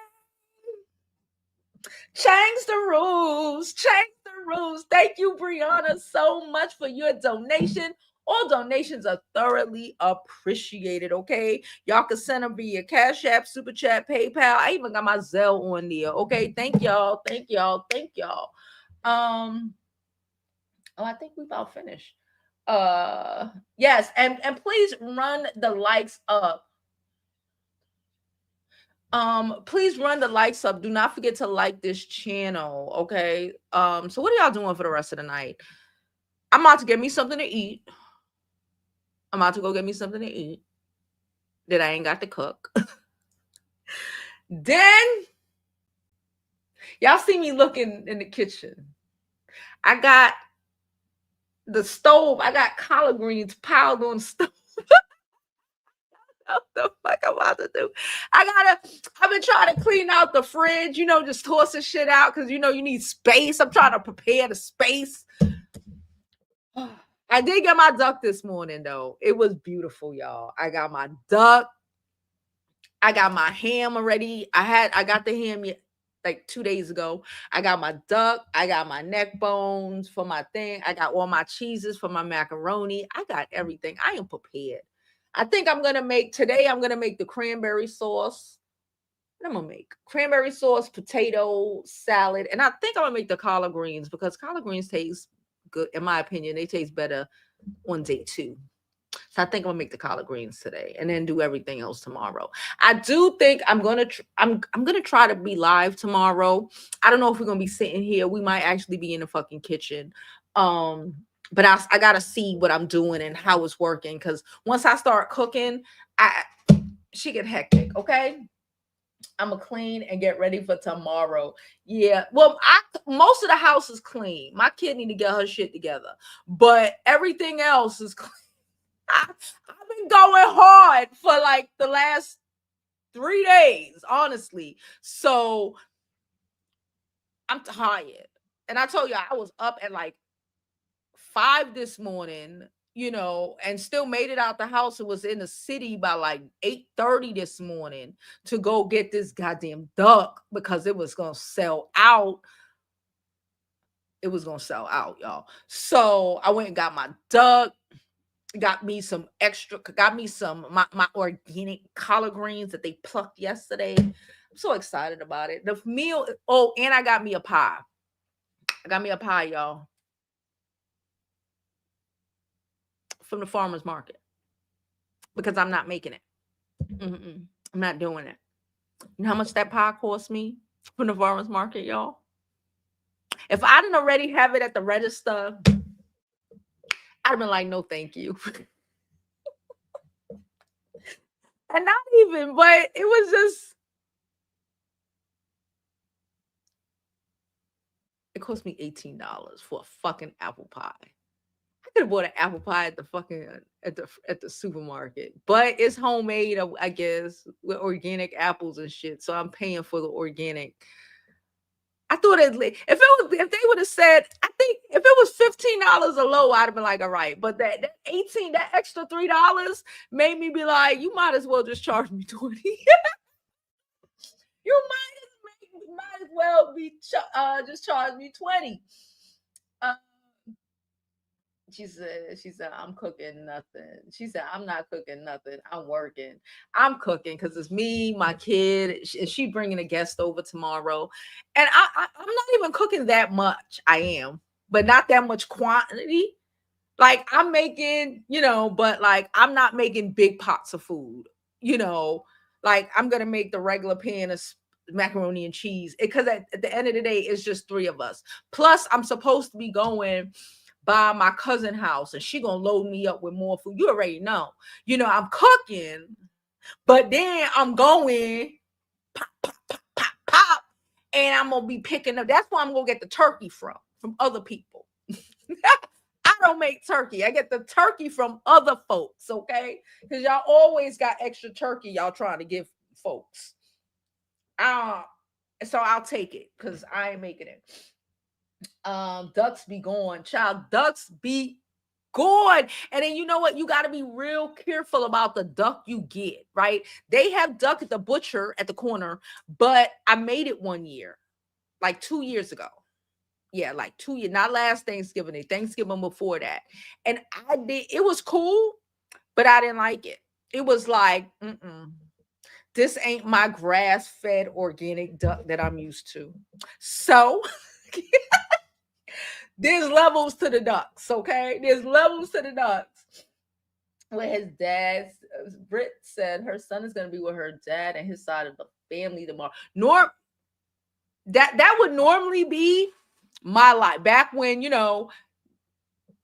Change the rules. Change the rules. Thank you, Brianna, so much for your donation. All donations are thoroughly appreciated. Okay, y'all can send them via Cash App, Super Chat, PayPal. I even got my Zelle on there. Okay, thank y'all. Thank y'all. Thank y'all. Oh, I think we about finished. Yes, and please run the likes up. Please run the likes up. Do not forget to like this channel. Okay. So what are y'all doing for the rest of the night? I'm about to get me something to eat. I'm about to go get me something to eat that I ain't got to cook. Then y'all see me looking in the kitchen. I got the stove. I got collard greens piled on the stove. What the fuck I'm about to do? I've been trying to clean out the fridge, just tossing shit out because you need space. I'm trying to prepare the space. I did get my duck this morning though. It was beautiful, y'all. I got my duck. I got my ham already. I got the ham like 2 days ago. I got my duck. I got my neck bones for my thing. I got all my cheeses for my macaroni. I got everything. I am prepared. I think I'm going to make the cranberry sauce. What I'm going to make cranberry sauce, potato salad. And I think I'm going to make the collard greens because collard greens taste good. In my opinion, they taste better on day 2. So I think I'm gonna make the collard greens today and then do everything else tomorrow. I do think I'm gonna try to be live tomorrow. I don't know if we're gonna be sitting here. We might actually be in the fucking kitchen. But I gotta see what I'm doing and how it's working because once I start cooking, she get hectic. Okay. I'm gonna clean and get ready for tomorrow. Yeah. Well, most of the house is clean. My kid need to get her shit together, but everything else is clean. I've been going hard for like the last 3 days, honestly. So I'm tired. And I told you I was up at like 5 this morning, and still made it out the house. It was in the city by like 8:30 this morning to go get this goddamn duck because it was going to sell out. It was going to sell out, y'all. So I went and got my duck. Got me some my organic collard greens that they plucked yesterday. I'm so excited about it. The meal. Oh, and I got me a pie. Y'all, from the farmer's market because I'm not making it. I'm not doing it. You know how much that pie cost me from the farmer's market, y'all? If I didn't already have it at the register, I'd have been like, no, thank you. And not even, but it was just, it cost me $18 for a fucking apple pie. I could have bought an apple pie at the fucking at the supermarket, but it's homemade, I guess, with organic apples and shit. So I'm paying for the organic. I thought if they would have said, I think if it was $15 or low, I'd have been like, all right. But that extra $3 made me be like, you might as well just charge me 20. You might as well be just charge me 20. She said, I'm cooking nothing. She said, I'm not cooking nothing. I'm working. I'm cooking because it's me, my kid. She bringing a guest over tomorrow. And I'm not even cooking that much. I am, but not that much quantity. Like I'm making, but like I'm not making big pots of food, like I'm going to make the regular pan of macaroni and cheese because at the end of the day, it's just 3 of us. Plus I'm supposed to be going by my cousin house and she gonna load me up with more food. You already know. I'm cooking, but then I'm going pop, pop, pop, pop, pop. and I'm gonna be picking up. That's why I'm gonna get the turkey from other people. I don't make turkey. I get the turkey from other folks, okay? Because y'all always got extra turkey y'all trying to give folks. Uh, so I'll take it because I ain't making it. Ducks be gone, child. Ducks be gone. And then you know what? You got to be real careful about the duck you get, right? They have duck at the butcher at the corner, but I made it one year, like 2 years ago. Yeah, like 2 years, not last Thanksgiving, the Thanksgiving before that. And I did, it was cool, but I didn't like it. It was like, this ain't my grass fed organic duck that I'm used to. So there's levels to the ducks, okay? There's levels to the ducks. With his dad's, Britt said her son is going to be with her dad and his side of the family tomorrow. That would normally be my life back when,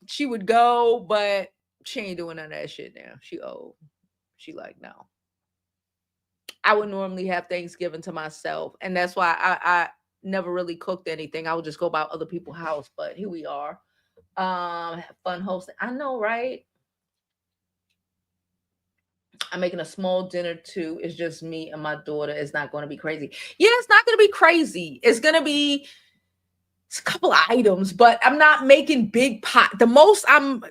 she would go, but she ain't doing none of that shit now. She old. She like, no. I would normally have Thanksgiving to myself, and that's why I never really cooked anything. I would just go by other people's house, but here we are. Fun hosting. I know, right? I'm making a small dinner too. It's just me and my daughter. It's not going to be crazy. Yeah, it's not going to be crazy. It's going to be a couple of items, but I'm not making big pot. The most I'm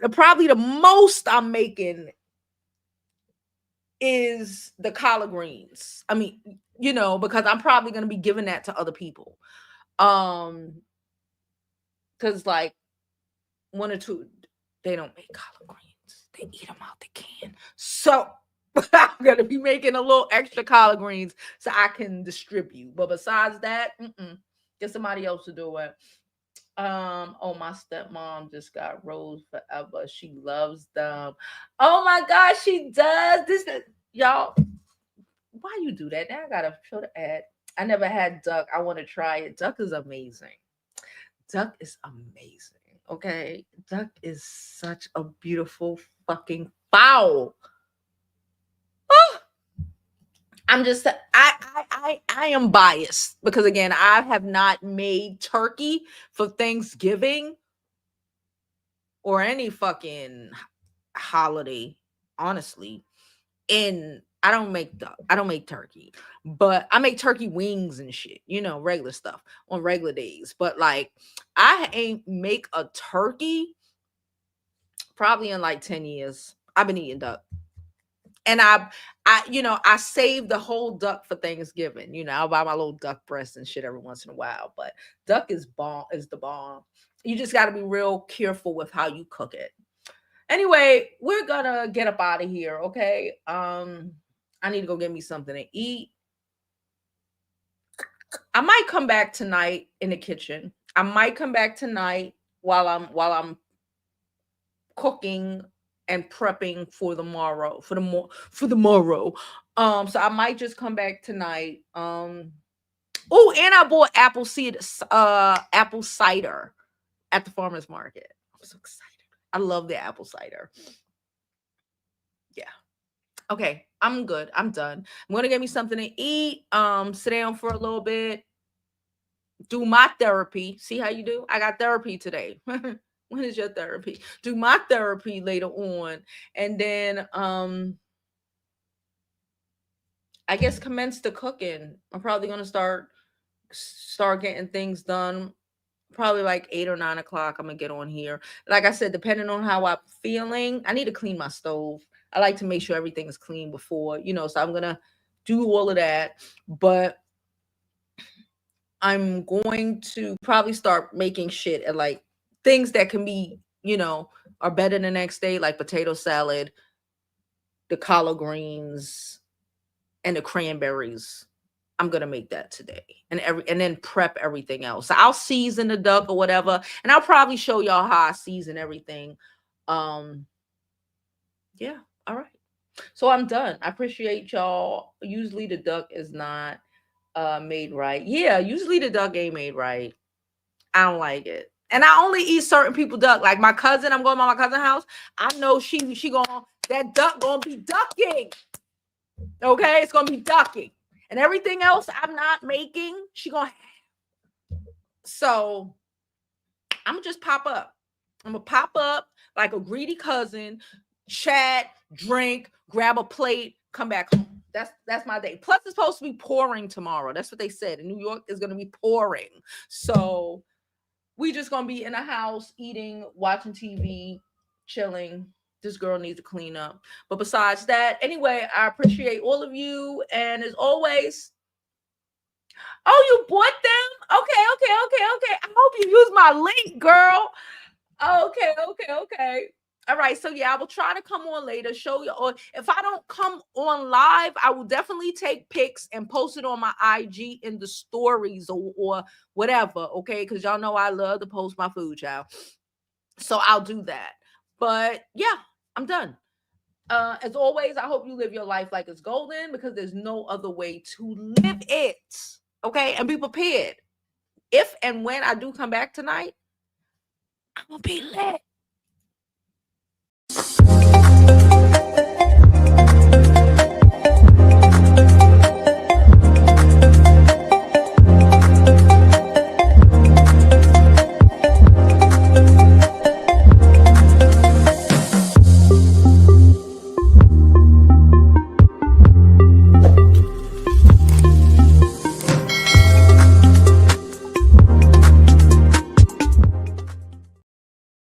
making is the collard greens. I mean, because I'm probably going to be giving that to other people. Because like one or two, they don't make collard greens. They eat them out the can. So I'm gonna be making a little extra collard greens so I can distribute. But besides that, get somebody else to do it. Oh, my stepmom just got Rose Forever. She loves them. Oh my gosh, she does. Y'all, why you do that? Now I gotta show the ad. I never had duck. I want to try it. Duck is amazing. Duck is amazing. Okay. Duck is such a beautiful fucking fowl. Oh, I am biased because again, I have not made turkey for Thanksgiving or any fucking holiday, honestly. And I don't make turkey, but I make turkey wings and shit, regular stuff on regular days. But like I ain't make a turkey probably in like 10 years. I've been eating duck. And I save the whole duck for Thanksgiving. I'll buy my little duck breast and shit every once in a while. But duck is the bomb. You just gotta be real careful with how you cook it. Anyway, we're gonna get up out of here, okay? I need to go get me something to eat. I might come back tonight in the kitchen. I might come back tonight while I'm cooking and prepping for the morrow for the morrow. So I might just come back tonight. Oh, and I bought apple cider at the farmers market. I'm so excited. I love the apple cider. Yeah. Okay, I'm good. I'm done. I'm gonna get me something to eat. Sit down for a little bit. Do my therapy. See how you do? I got therapy today. When is your therapy? Do my therapy later on, and then I guess commence the cooking. I'm probably gonna start getting things done. Probably like 8 or 9 o'clock. I'm gonna get on here. Like I said, depending on how I'm feeling, I need to clean my stove. I like to make sure everything is clean before, so I'm gonna do all of that. But I'm going to probably start making shit and like things that can be, are better the next day, like potato salad, the collard greens, and the cranberries. I'm gonna make that today, and then prep everything else. So I'll season the duck or whatever, and I'll probably show y'all how I season everything. Yeah, all right. So I'm done. I appreciate y'all. Usually the duck is not made right. Yeah, usually the duck ain't made right. I don't like it. And I only eat certain people duck. Like my cousin, I'm going to my cousin's house. I know she going that duck gonna be ducking. Okay, it's gonna be ducking. And everything else I'm not making, she gonna have. So I'm gonna just pop up. I'm gonna pop up like a greedy cousin, chat, drink, grab a plate, come back home. That's my day. Plus, it's supposed to be pouring tomorrow. That's what they said. In New York, is gonna be pouring. So we just gonna be in a house, eating, watching TV, chilling. This girl needs to clean up. But besides that, anyway, I appreciate all of you. And as always, oh, you bought them? Okay. I hope you use my link, girl. Okay. All right. So yeah, I will try to come on later, show you. Or if I don't come on live, I will definitely take pics and post it on my IG in the stories or whatever. Okay, because y'all know I love to post my food, y'all. So I'll do that. But yeah, I'm done. As always, I hope you live your life like it's golden because there's no other way to live it. Okay, and be prepared. If and when I do come back tonight, I'm gonna be lit.